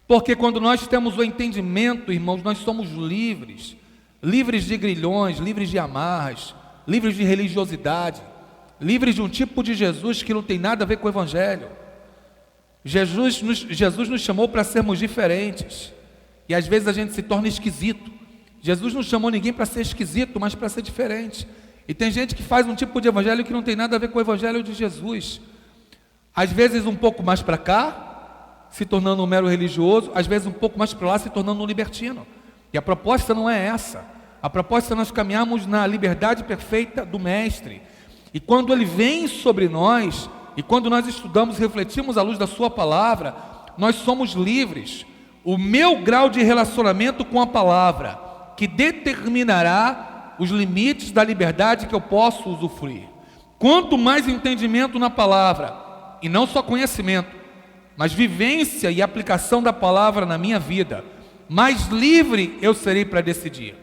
Porque quando nós temos o entendimento, irmãos, nós somos livres. Livres de grilhões, livres de amarras, livres de religiosidade, livres de um tipo de Jesus que não tem nada a ver com o Evangelho. Jesus nos chamou para sermos diferentes. E às vezes a gente se torna esquisito. Jesus não chamou ninguém para ser esquisito, mas para ser diferente. E tem gente que faz um tipo de evangelho que não tem nada a ver com o evangelho de Jesus. Às vezes um pouco mais para cá, se tornando um mero religioso. Às vezes um pouco mais para lá, se tornando um libertino. E a proposta não é essa. A proposta é nós caminharmos na liberdade perfeita do Mestre. E quando Ele vem sobre nós, e quando nós estudamos e refletimos à luz da Sua palavra, nós somos livres. O meu grau de relacionamento com a palavra, que determinará os limites da liberdade que eu posso usufruir. Quanto mais entendimento na palavra, e não só conhecimento, mas vivência e aplicação da palavra na minha vida, mais livre eu serei para decidir.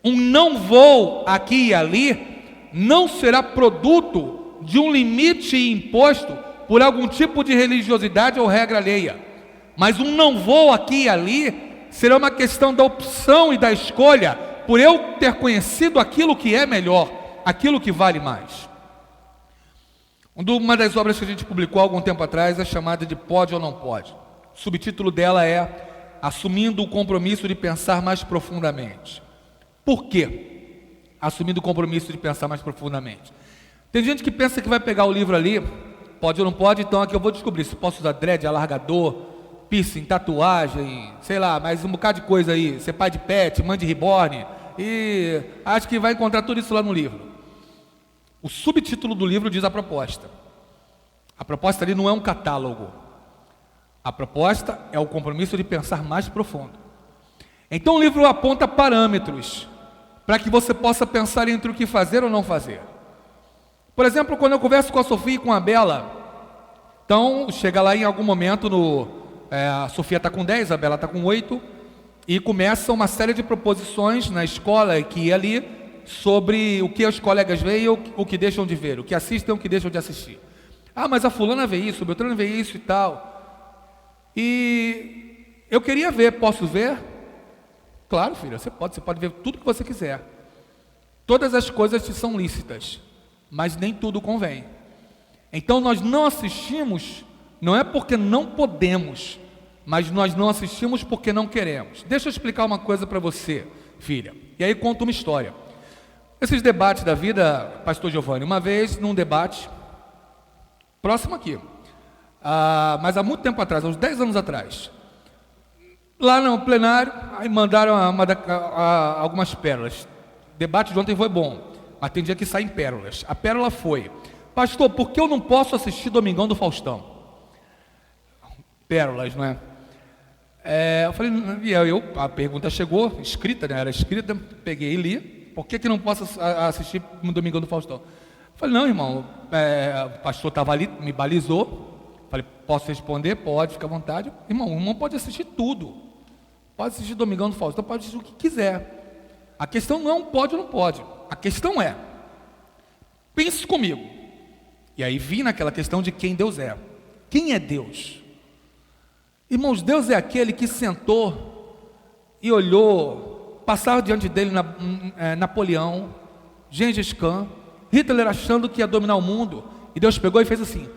Um não vou aqui e ali não será produto de um limite imposto por algum tipo de religiosidade ou regra alheia, mas um não vou aqui e ali será uma questão da opção e da escolha, por eu ter conhecido aquilo que é melhor, aquilo que vale mais. Uma das obras que a gente publicou há algum tempo atrás é chamada de Pode ou Não Pode. O subtítulo dela é Assumindo o Compromisso de Pensar Mais Profundamente. Por quê? Assumindo o compromisso de pensar mais profundamente. Tem gente que pensa que vai pegar o livro ali, pode ou não pode, então aqui eu vou descobrir se posso usar dread, alargador, piercing, tatuagem, sei lá, mais um bocado de coisa aí, ser pai de pet, mãe de reborn, e acho que vai encontrar tudo isso lá no livro. O subtítulo do livro diz a proposta. A proposta ali não é um catálogo. A proposta é o compromisso de pensar mais profundo. Então o livro aponta parâmetros para que você possa pensar entre o que fazer ou não fazer. Por exemplo, quando eu converso com a Sofia e com a Bela, então chega lá em algum momento a Sofia está com 10, a Bela está com 8, e começa uma série de proposições na escola que ia ali sobre o que os colegas veem ou o que deixam de ver, o que assistem ou o que deixam de assistir. Ah, mas a fulana vê isso, o Beltrano vê isso e tal. E eu queria ver, posso ver? Claro, filha, você pode ver tudo que você quiser. Todas as coisas te são lícitas, mas nem tudo convém. Então nós não assistimos, não é porque não podemos, mas nós não assistimos porque não queremos. Deixa eu explicar uma coisa para você, filha. E aí conta uma história. Esses debates da vida, pastor Giovanni, uma vez num debate, próximo aqui, mas há muito tempo atrás, há uns 10 anos atrás, lá no plenário, aí mandaram algumas pérolas. O debate de ontem foi bom, mas tem dia que saem pérolas. A pérola foi: pastor, por que eu não posso assistir Domingão do Faustão? Pérolas, não é? Eu falei, a pergunta chegou, escrita, né? Era escrita, peguei e li. Por que não posso assistir no Domingão do Faustão? Eu falei, não, irmão, o pastor estava ali, me balizou. Falei, posso responder? Pode, fica à vontade. Irmão, o irmão pode assistir tudo. Pode assistir Domingão do Faustão, pode assistir o que quiser. A questão não é um pode ou não pode. A questão é, pense comigo. E aí vim naquela questão de quem Deus é. Quem é Deus? Irmãos, Deus é aquele que sentou e olhou, passava diante dele Napoleão, Gengis Khan, Hitler achando que ia dominar o mundo, e Deus pegou e fez assim.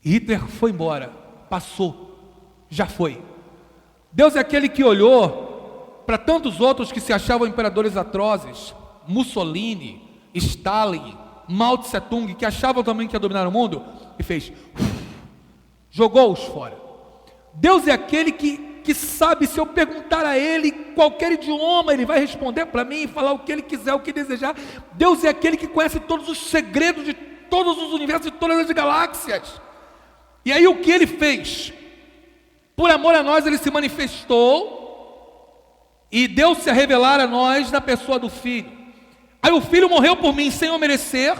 E Hitler foi embora, passou, já foi. Deus é aquele que olhou para tantos outros que se achavam imperadores atrozes, Mussolini, Stalin, Mao Tse Tung, que achavam também que ia dominar o mundo, e fez, jogou-os fora. Deus é aquele que sabe, se eu perguntar a Ele qualquer idioma, Ele vai responder para mim e falar o que Ele quiser, o que desejar. Deus é aquele que conhece todos os segredos de todos os universos, de todas as galáxias. E aí o que Ele fez? Por amor a nós, Ele se manifestou e deu-se a revelar a nós na pessoa do Filho. Aí o Filho morreu por mim sem eu merecer,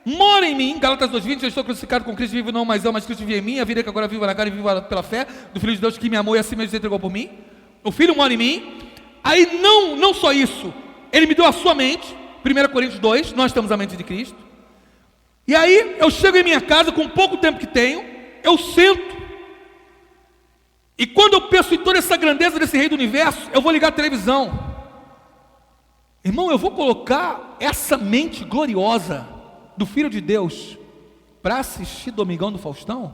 mora em mim, Gálatas 2:20, eu estou crucificado com Cristo, vivo não mais eu, mas Cristo vive em mim, a vida que agora vivo na carne, vivo pela fé do Filho de Deus que me amou e assim mesmo se entregou por mim. O Filho mora em mim. Aí não só isso, Ele me deu a sua mente, 1 Coríntios 2, nós temos a mente de Cristo. E aí eu chego em minha casa com pouco tempo que tenho, eu sento, e quando eu penso em toda essa grandeza desse rei do universo, eu vou ligar a televisão. Irmão, eu vou colocar essa mente gloriosa do Filho de Deus para assistir Domingão do Faustão?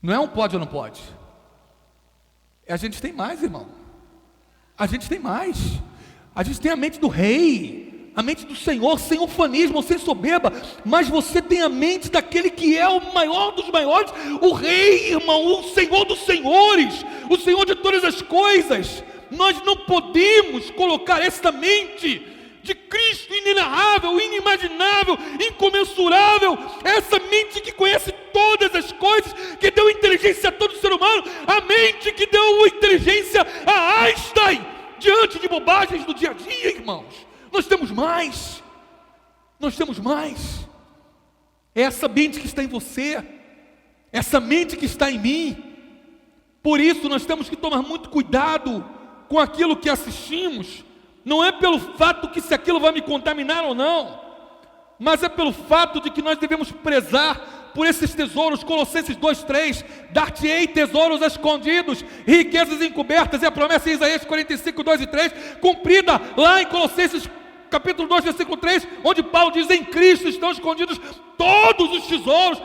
Não é um pode ou não pode. A gente tem mais, irmão. A gente tem mais. A gente tem a mente do rei, a mente do Senhor, sem ufanismo, sem soberba. Mas você tem a mente daquele que é o maior dos maiores, o rei, irmão, o Senhor dos senhores, o Senhor de todas as coisas. Nós não podemos colocar essa mente de Cristo inenarrável, inimaginável, incomensurável, essa mente que conhece todas as coisas, que deu inteligência a todo ser humano, a mente que deu inteligência a Einstein, diante de bobagens do dia a dia, irmãos. Nós temos mais, é essa mente que está em você, essa mente que está em mim. Por isso nós temos que tomar muito cuidado com aquilo que assistimos. Não é pelo fato que se aquilo vai me contaminar ou não, mas é pelo fato de que nós devemos prezar por esses tesouros. Colossenses 2:3, dar-te-ei tesouros escondidos, riquezas encobertas, é a promessa em Isaías 45, 2 e 3, cumprida lá em Colossenses capítulo 2, versículo 3, onde Paulo diz: em Cristo estão escondidos todos os tesouros.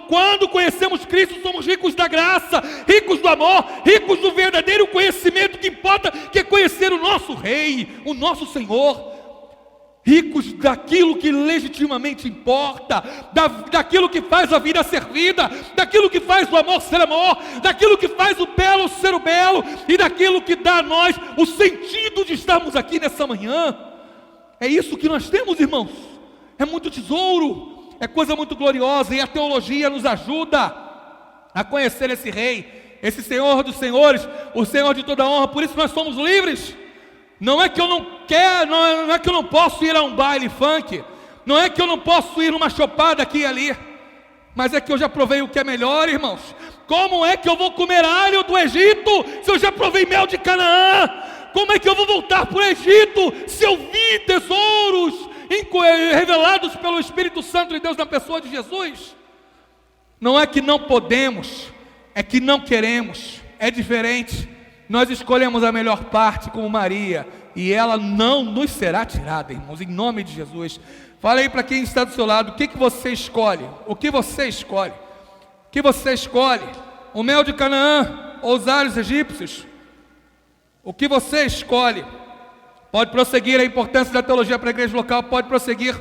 Quando conhecemos Cristo, somos ricos da graça, ricos do amor, ricos do verdadeiro conhecimento que importa, que é conhecer o nosso Rei, o nosso Senhor. Ricos daquilo que legitimamente importa, daquilo que faz a vida ser vida, daquilo que faz o amor ser amor, daquilo que faz o belo ser o belo, e daquilo que dá a nós o sentido de estarmos aqui nessa manhã. É isso que nós temos, irmãos. É muito tesouro, é coisa muito gloriosa, e a teologia nos ajuda a conhecer esse Rei, esse Senhor dos senhores, o Senhor de toda honra. Por isso nós somos livres. Não é que eu não quero, não é que eu não posso ir a um baile funk, não é que eu não posso ir numa chopada aqui e ali, mas é que eu já provei o que é melhor, irmãos. Como é que eu vou comer alho do Egito se eu já provei mel de Canaã? Como é que eu vou voltar para o Egito se eu vi tesouros revelados pelo Espírito Santo de Deus na pessoa de Jesus? Não é que não podemos, é que não queremos, é diferente. Nós escolhemos a melhor parte como Maria, e ela não nos será tirada, irmãos, em nome de Jesus. Fala aí para quem está do seu lado, o que você escolhe? O que você escolhe? O que você escolhe? O mel de Canaã ou os alhos egípcios? O que você escolhe? Pode prosseguir. A importância da teologia para a igreja local, pode prosseguir.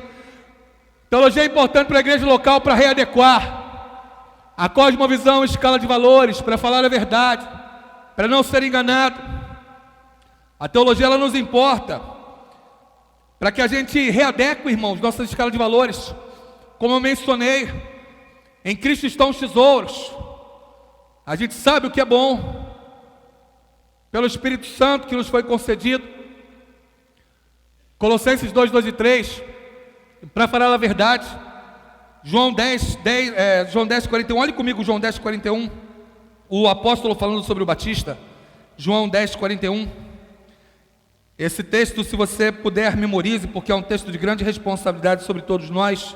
Teologia é importante para a igreja local para readequar a cosmovisão, escala de valores, para falar a verdade, para não ser enganado. A teologia, ela nos importa para que a gente readeque, irmãos, nossa escala de valores. Como eu mencionei, em Cristo estão os tesouros. A gente sabe o que é bom pelo Espírito Santo que nos foi concedido. Colossenses 2, 2 e 3, para falar a verdade. João 10, 41, olhe comigo João 10, 41. O apóstolo falando sobre o Batista, João 10, 41. Esse texto, se você puder, memorize, porque é um texto de grande responsabilidade sobre todos nós.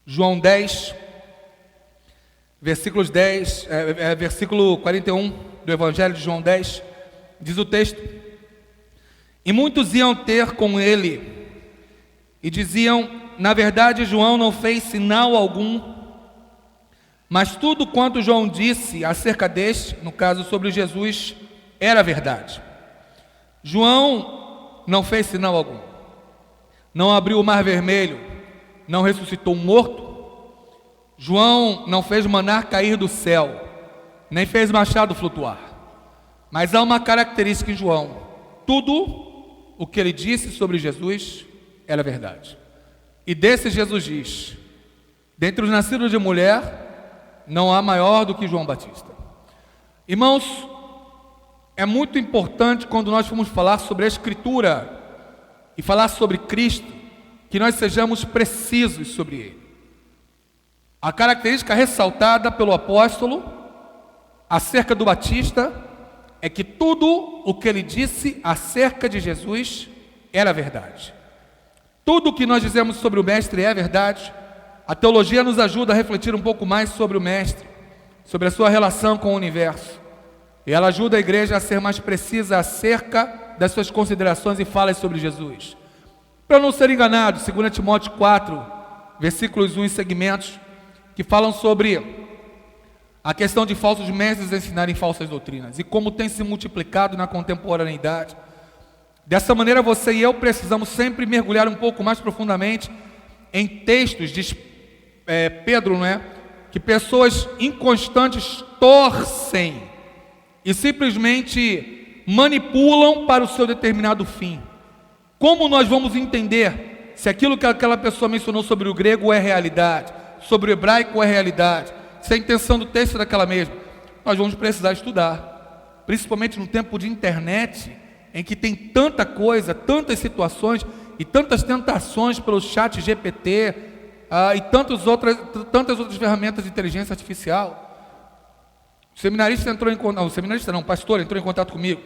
João 10, versículo 41 do Evangelho de João 10, diz o texto: e muitos iam ter com ele, e diziam: na verdade João não fez sinal algum, mas tudo quanto João disse acerca deste, no caso sobre Jesus, era verdade. João não fez sinal algum, não abriu o mar vermelho, não ressuscitou um morto. João não fez maná cair do céu, nem fez machado flutuar. Mas há uma característica em João: tudo o que ele disse sobre Jesus era verdade. E desse Jesus diz: dentre os nascidos de mulher, não há maior do que João Batista. Irmãos, é muito importante quando nós formos falar sobre a Escritura e falar sobre Cristo, que nós sejamos precisos sobre Ele. A característica ressaltada pelo apóstolo acerca do Batista é que tudo o que ele disse acerca de Jesus era verdade. Tudo o que nós dizemos sobre o Mestre é verdade. A teologia nos ajuda a refletir um pouco mais sobre o Mestre, sobre a sua relação com o universo. E ela ajuda a igreja a ser mais precisa acerca das suas considerações e falas sobre Jesus. Para não ser enganado, 2 Timóteo 4, versículos 1 e segmentos, que falam sobre a questão de falsos mestres ensinarem falsas doutrinas e como tem se multiplicado na contemporaneidade. Dessa maneira, você e eu precisamos sempre mergulhar um pouco mais profundamente em textos, diz Pedro, não é? Que pessoas inconstantes torcem e simplesmente manipulam para o seu determinado fim. Como nós vamos entender se aquilo que aquela pessoa mencionou sobre o grego é realidade, sobre o hebraico é realidade, se a intenção do texto é daquela mesma? Nós vamos precisar estudar, principalmente no tempo de internet, em que tem tanta coisa, tantas situações e tantas tentações pelo chat GPT e tantas outras ferramentas de inteligência artificial. O pastor entrou em contato comigo,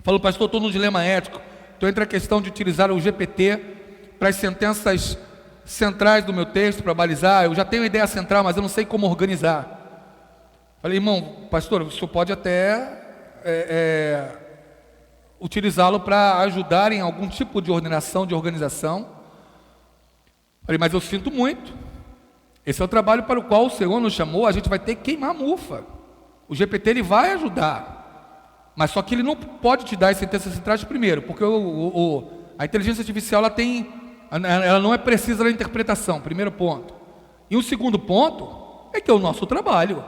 falou: pastor, estou num dilema ético, estou entre a questão de utilizar o GPT para as sentenças centrais do meu texto, para balizar. Eu já tenho a ideia central, mas eu não sei como organizar. Falei: irmão, pastor, o senhor pode até utilizá-lo para ajudar em algum tipo de ordenação, de organização. Falei: mas eu sinto muito, esse é o trabalho para o qual o Senhor nos chamou, a gente vai ter que queimar a mufa. O GPT ele vai ajudar, mas só que ele não pode te dar as sentenças centrais primeiro, porque a inteligência artificial ela não é precisa na interpretação, primeiro ponto. E o segundo ponto é que é o nosso trabalho.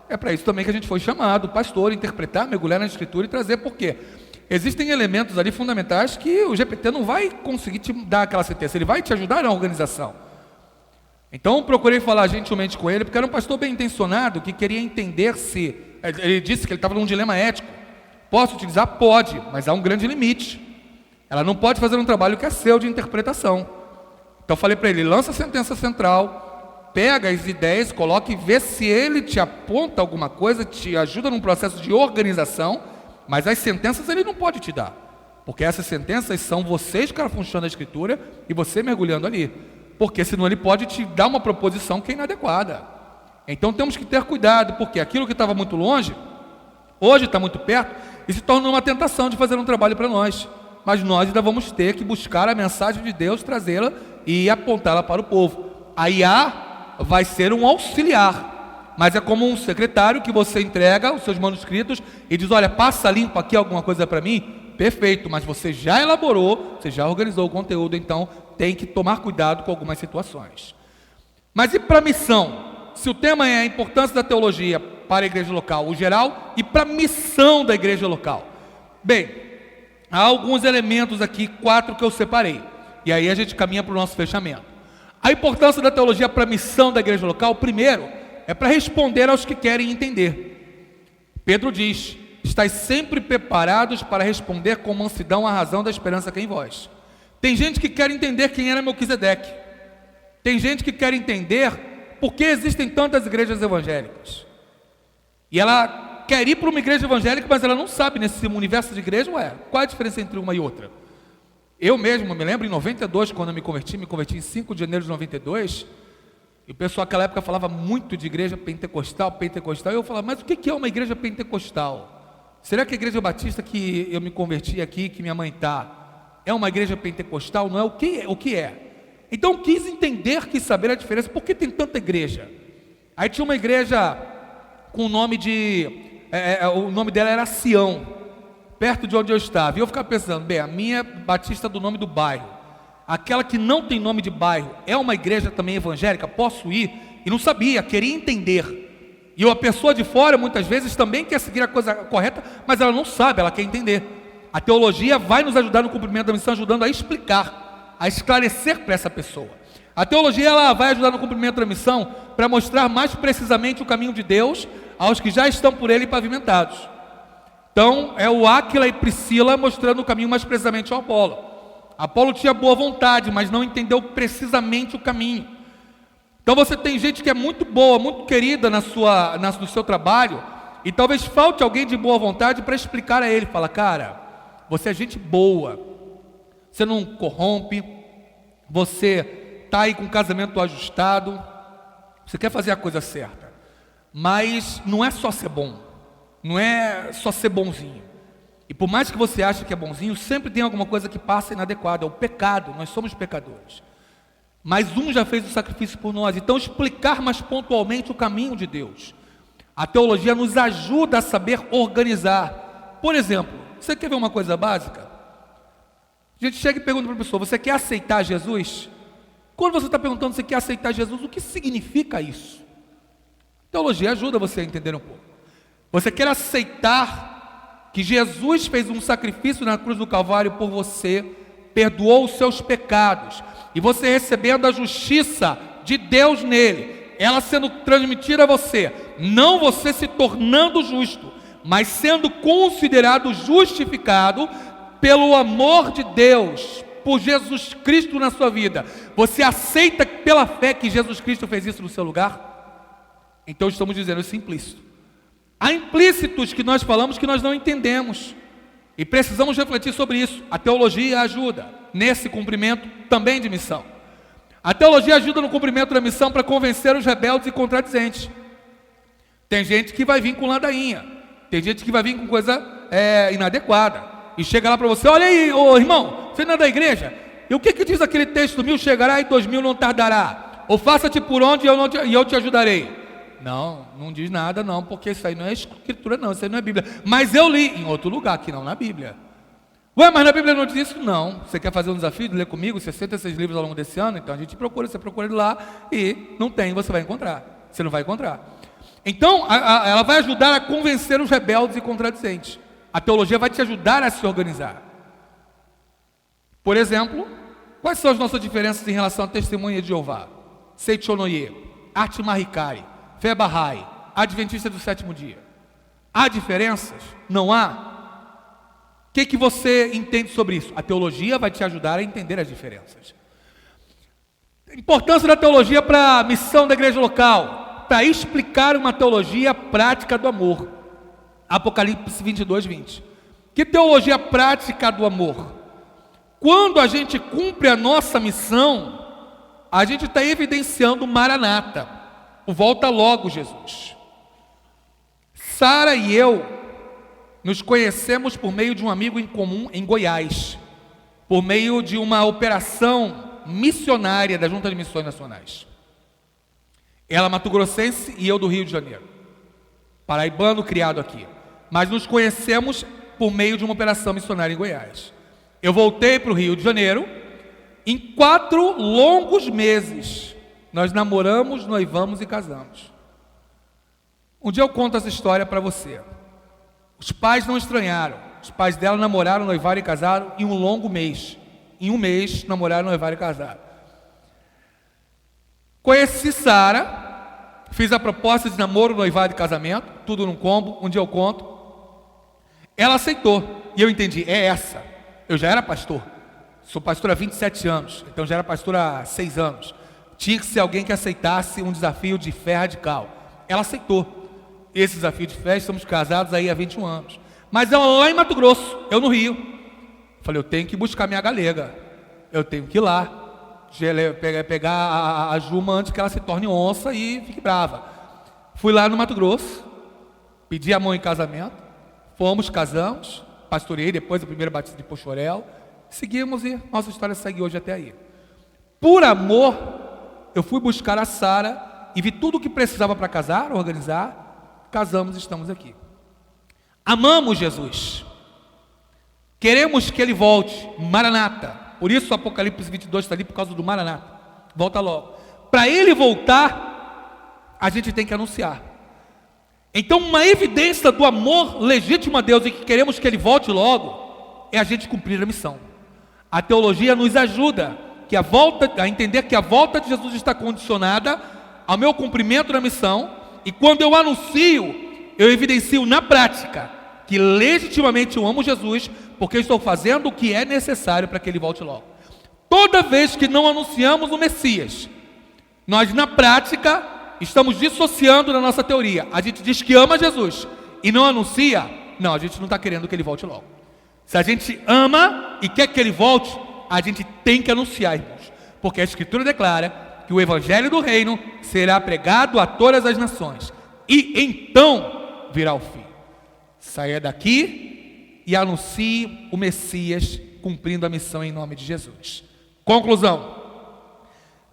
É para isso também que a gente foi chamado, pastor, interpretar, mergulhar na Escritura e trazer. Por quê? Existem elementos ali fundamentais que o GPT não vai conseguir te dar aquela sentença, ele vai te ajudar na organização. Então procurei falar gentilmente com ele, porque era um pastor bem intencionado, que queria entender se... Ele disse que ele estava num dilema ético. Posso utilizar? Pode, mas há um grande limite. Ela não pode fazer um trabalho que é seu de interpretação. Então eu falei para ele: lança a sentença central, pega as ideias, coloca e vê se ele te aponta alguma coisa, te ajuda num processo de organização, mas as sentenças ele não pode te dar, porque essas sentenças são vocês carafunchando a Escritura e você mergulhando ali, porque senão ele pode te dar uma proposição que é inadequada. Então temos que ter cuidado, porque aquilo que estava muito longe, hoje está muito perto e se torna uma tentação de fazer um trabalho para nós. Mas nós ainda vamos ter que buscar a mensagem de Deus, trazê-la e apontá-la para o povo. A IA vai ser um auxiliar, mas é como um secretário que você entrega os seus manuscritos e diz: olha, passa limpo aqui alguma coisa para mim. Perfeito, mas você já elaborou, você já organizou o conteúdo, então tem que tomar cuidado com algumas situações. Mas e para a missão? Se o tema é a importância da teologia para a igreja local, o geral, e para a missão da igreja local. Bem, há alguns elementos aqui, 4 que eu separei, e aí a gente caminha para o nosso fechamento. A importância da teologia para a missão da igreja local, primeiro, é para responder aos que querem entender. Pedro diz: estais sempre preparados para responder com mansidão à razão da esperança que é em vós. Tem gente que quer entender quem era Melquisedeque. Tem gente que quer entender por que existem tantas igrejas evangélicas. E ela quer ir para uma igreja evangélica, mas ela não sabe nesse universo de igreja, qual é a diferença entre uma e outra? Eu mesmo me lembro em 92, quando eu me converti em 5 de janeiro de 92, e o pessoal naquela época falava muito de igreja pentecostal, e eu falava: mas o que é uma igreja pentecostal? Será que a igreja batista que eu me converti aqui, que minha mãe está, é uma igreja pentecostal? Não é? O que é? Então quis entender, quis saber a diferença. Por que tem tanta igreja? Aí tinha uma igreja com o nome o nome dela era Sião, perto de onde eu estava, e eu ficava pensando: bem, a minha batista do nome do bairro, aquela que não tem nome de bairro, é uma igreja também evangélica? Posso ir? E não sabia, queria entender. E uma pessoa de fora muitas vezes também quer seguir a coisa correta, mas ela não sabe, ela quer entender. A teologia vai nos ajudar no cumprimento da missão, ajudando a explicar, a esclarecer para essa pessoa. A teologia ela vai ajudar no cumprimento da missão para mostrar mais precisamente o caminho de Deus aos que já estão por ele pavimentados. Então é o Áquila e Priscila mostrando o caminho mais precisamente ao Apolo. Apolo tinha boa vontade, mas não entendeu precisamente o caminho. Então você tem gente que é muito boa, muito querida no seu trabalho, E talvez falte alguém de boa vontade para explicar a ele. Fala, cara, você é gente boa, você não corrompe, você está aí com o casamento ajustado, você quer fazer a coisa certa. Mas não é só ser bom, não é só ser bonzinho. E por mais que você ache que é bonzinho, sempre tem alguma coisa que passa inadequada. É o pecado, nós somos pecadores. Mas um já fez o sacrifício por nós. Então explicar mais pontualmente o caminho de Deus. A teologia nos ajuda a saber organizar. Por exemplo, você quer ver uma coisa básica? A gente chega e pergunta para a pessoa, você quer aceitar Jesus? Quando você está perguntando se quer aceitar Jesus, o que significa isso? A teologia ajuda você a entender um pouco. Você quer aceitar que Jesus fez um sacrifício na cruz do Calvário por você, perdoou os seus pecados, e você recebendo a justiça de Deus nele, ela sendo transmitida a você, não você se tornando justo, mas sendo considerado justificado pelo amor de Deus, por Jesus Cristo na sua vida. Você aceita pela fé que Jesus Cristo fez isso no seu lugar? Então estamos dizendo isso implícito. Há implícitos que nós falamos que nós não entendemos, e precisamos refletir sobre isso. A teologia ajuda nesse cumprimento também de missão. A teologia ajuda no cumprimento da missão para convencer os rebeldes e contradizentes. Tem gente que vai vir com ladainha, tem gente que vai vir com coisa inadequada, e chega lá para você, olha aí, ô irmão, você não é da igreja? E o que diz aquele texto, 1000 chegará e 2000 não tardará? Ou faça-te por onde e eu te ajudarei. Não diz nada não, porque isso aí não é escritura não, isso aí não é Bíblia. Mas eu li em outro lugar, que não na Bíblia. Ué, mas na Bíblia não diz isso? Não. Você quer fazer um desafio de ler comigo 66 livros ao longo desse ano? Então a gente procura, você procura lá e não tem, você vai encontrar. Você não vai encontrar. Então, ela vai ajudar a convencer os rebeldes e contradizentes. A teologia vai te ajudar a se organizar. Por exemplo, quais são as nossas diferenças em relação à testemunha de Jeová? Seichonoye, Arte Mahikari, Fé Bahá'í, Adventista do sétimo dia. Há diferenças? Não há? O que você entende sobre isso? A teologia vai te ajudar a entender as diferenças. A importância da teologia para a missão da igreja local, para explicar uma teologia prática do amor. Apocalipse 22, 20. Que teologia prática do amor? Quando a gente cumpre a nossa missão, a gente está evidenciando o Maranata, o volta logo Jesus. Sara e eu nos conhecemos por meio de um amigo em comum em Goiás, por meio de uma operação missionária da Junta de Missões Nacionais. Ela mato-grossense e eu do Rio de Janeiro, paraibano criado aqui, mas nos conhecemos por meio de uma operação missionária em Goiás. Eu voltei para o Rio de Janeiro, em 4 longos meses, nós namoramos, noivamos e casamos. Um dia eu conto essa história para você. Os pais não estranharam, os pais dela namoraram, noivaram e casaram em um longo mês. Em um mês, namoraram, noivaram e casaram. Conheci Sara, fiz a proposta de namoro, noivado e casamento, tudo num combo, um dia eu conto. Ela aceitou, e eu entendi, é essa. Eu já era pastor, sou pastor há 27 anos, então já era pastor há 6 anos. Tinha que ser alguém que aceitasse um desafio de fé radical. Ela aceitou esse desafio de fé, estamos casados aí há 21 anos. Mas ela lá em Mato Grosso, eu no Rio. Falei, eu tenho que buscar minha galega, eu tenho que ir lá, pegar a Juma antes que ela se torne onça e fique brava. Fui lá no Mato Grosso, pedi a mão em casamento, fomos, casamos, pastorei depois a primeira batida de Pochorel, seguimos e nossa história segue hoje até aí. Por amor, eu fui buscar a Sara e vi tudo o que precisava para casar, organizar, casamos e estamos aqui. Amamos Jesus, queremos que Ele volte, Maranata. Por isso o Apocalipse 22 está ali por causa do Maranata, volta logo. Para Ele voltar, a gente tem que anunciar. Então uma evidência do amor legítimo a Deus e que queremos que Ele volte logo, é a gente cumprir a missão. A teologia nos ajuda a entender que a volta de Jesus está condicionada ao meu cumprimento da missão, e quando eu anuncio, eu evidencio na prática que legitimamente eu amo Jesus, porque eu estou fazendo o que é necessário para que Ele volte logo. Toda vez que não anunciamos o Messias, nós na prática estamos dissociando da nossa teoria. A gente diz que ama Jesus e não anuncia, não, a gente não está querendo que ele volte logo. Se a gente ama e quer que ele volte, a gente tem que anunciar, irmãos, porque a Escritura declara que o Evangelho do Reino será pregado a todas as nações, e então virá o fim. Saia daqui e anuncie o Messias, cumprindo a missão em nome de Jesus. Conclusão.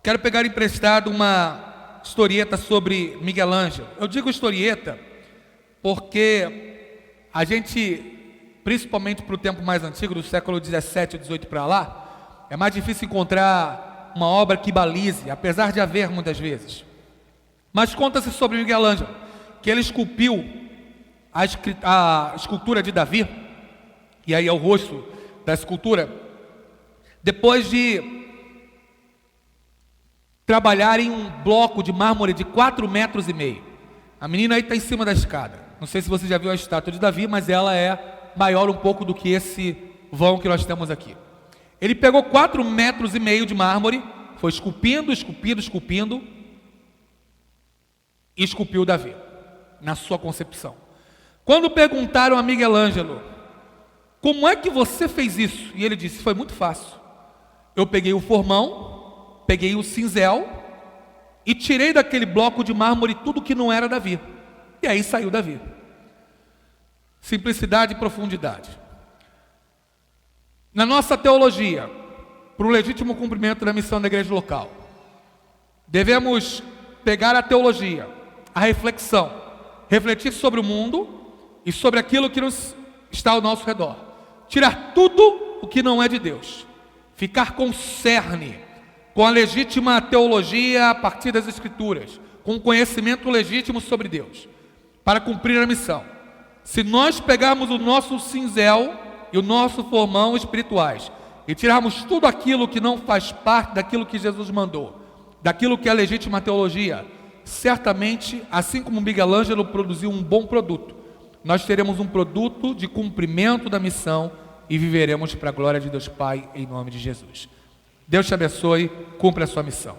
Quero pegar emprestado uma historieta sobre Miguel Ângelo. Eu digo historieta porque a gente, principalmente para o tempo mais antigo, do século 17 ou 18 para lá, é mais difícil encontrar uma obra que balize, apesar de haver muitas vezes. Mas conta-se sobre Miguel Ângelo, que ele esculpiu a escultura de Davi, e aí é o rosto da escultura, depois de trabalhar em um bloco de mármore de 4,5 metros. A menina aí está em cima da escada. Não sei se você já viu a estátua de Davi, mas ela é maior um pouco do que esse vão que nós temos aqui. Ele pegou 4,5 metros de mármore, foi esculpindo, e esculpiu Davi, na sua concepção. Quando perguntaram a Miguel Ângelo, como é que você fez isso? E ele disse, foi muito fácil. Eu peguei o formão, peguei o cinzel e tirei daquele bloco de mármore tudo que não era Davi. E aí saiu Davi. Simplicidade e profundidade. Na nossa teologia, para o legítimo cumprimento da missão da igreja local, devemos pegar a teologia, a reflexão, refletir sobre o mundo e sobre aquilo que está ao nosso redor. Tirar tudo o que não é de Deus. Ficar com cerne, com a legítima teologia a partir das Escrituras, com conhecimento legítimo sobre Deus, para cumprir a missão. Se nós pegarmos o nosso cinzel e o nosso formão espirituais e tirarmos tudo aquilo que não faz parte daquilo que Jesus mandou, daquilo que é a legítima teologia, certamente, assim como Miguel Ângelo produziu um bom produto, nós teremos um produto de cumprimento da missão e viveremos para a glória de Deus Pai, em nome de Jesus. Deus te abençoe, cumpra a sua missão.